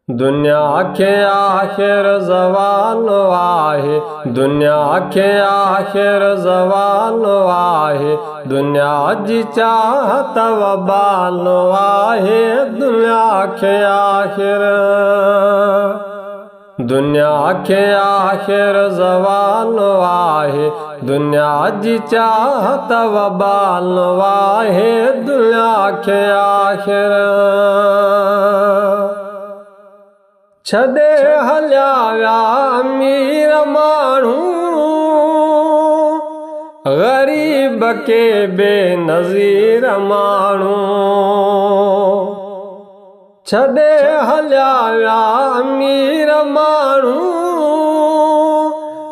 दुनिया खे आखिर ज़वाल आहे, दुनिया खे आखिर ज़वाल आहे, दुनिया जी चाहत वबाल आहे, दुनिया खे आखिर, दुनिया खे आखिर ज़वाल आहे, दुनिया जी चाहत वबाल आहे, दुनिया खे आखिर छदे हलिया विया अमीर माण्हू, ग़रीब के बेनज़ीर माण्हू, छदे हलिया विया अमीर माण्हू,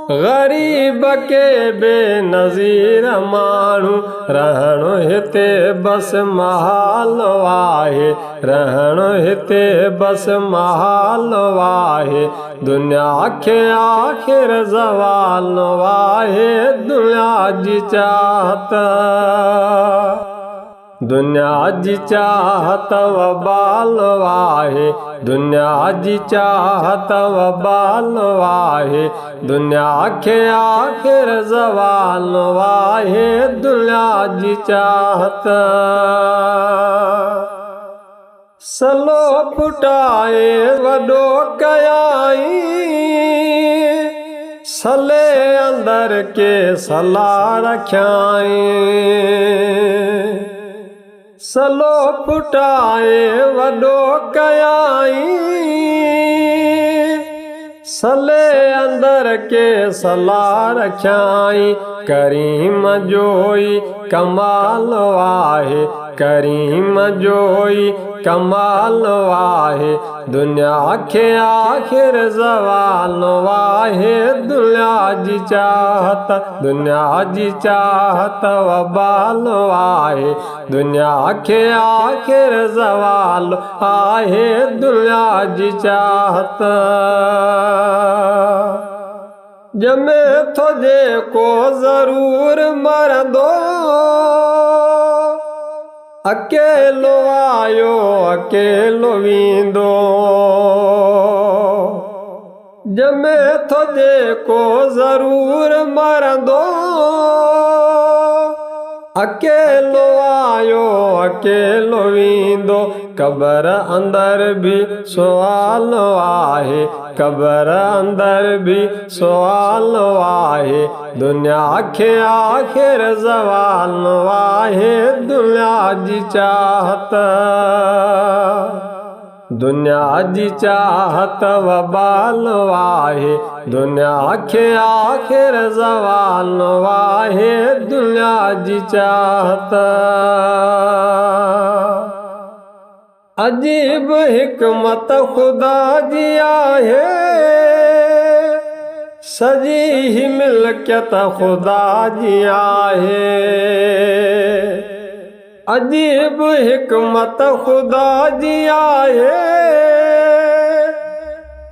ग़रीब के बेनज़ीर माण्हू, रहणो हिते बस महाल आहे, रहणो हिते बस महाल आहे, दुनिया खे आखिर ज़वाल आहे, दुनिया जी चाहत, दुनिया जी चाहत वबाल आहे, दुनिया जी चाहत वबाल आहे, दुनिया खे आखिर ज़वाल आहे, दुनिया जी चाहत सलो पुटाए वॾो कयाई, सले अंदर के सला रखियाई, सलो पुटाए वॾो कयाई, सले अंदर के सला रखियाई, करीम जोई कमाल आहे, करीम जोई कमाल आहे, दुनिया खे आखिर ज़वाल आहे, दुनिया जी चाहत, दुनिया जी चाहत वबाल आहे, दुनिया खे आखिर ज़वाल आहे, दुनिया जी चाहत जमे थो जेको ज़रूर मरंदो, अकेलो आयो अकेलो वेंदो, जमे थो जेको ज़रूर मरंदो, अकेलो आयो अकेलो वेंदो, क़बर अंदर भी सुवाल आहे, क़बर अंदर भी सुवाल आहे, दुनिया खे आखिर ज़वाल आहे, दुनिया जी चाहत, दुनिया जी चाहत वबाल आहे, दुनिया खे आखिर ज़वाल आहे, दुनिया जी चाहत अजीब हिकमत खुदा जी आहे, सजी ही मिल्कियत खुदा जी आहे, अजीब हिकमत खुदा जी आहे,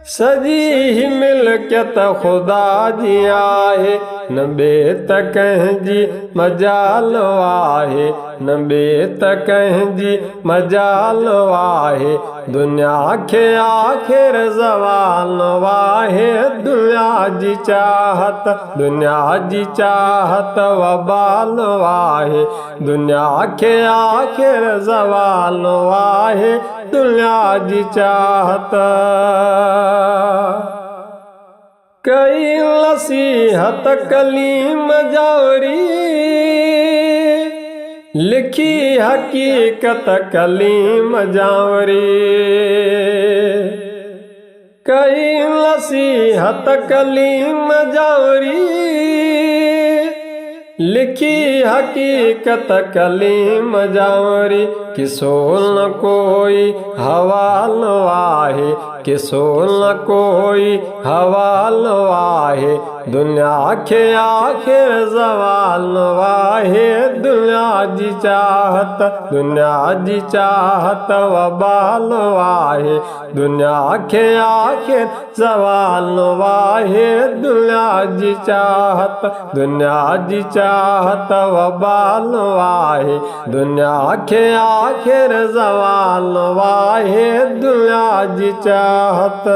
सजी ही मिल्कियत खुदा जी आहे, न बेत कंहिंजी मजाल आहे, न बेत कंहिंजी मजाल आहे, दुनिया खे आखिर ज़वाल आहे, दुनिया जी चाहत, दुनिया जी चाहत वबाल आहे, दुनिया खे आखिर ज़वाल आहे, दुनिया जी चाहत कई नसीहत कलीम जावरी, लिखी हकीकत कलीम जावरी, कई नसीहत कलीम जावरी, लिखी हकीकत कलीम जावरी, किसोल न कोई हवाल आहे, किसोल न कोई हवाल आहे, दुनिया खे आखिर ज़वाल वाहे दुनिया जी चाहत दुनिया जी चाहत वबाल वाहे दुनिया खे आखिर ज़वाल वाहे दुनिया जी चाहत दुनिया जी चाहत वबाल वाहे दुनिया खे आखिर ज़वाल वाहे दुनिया जी चाहत।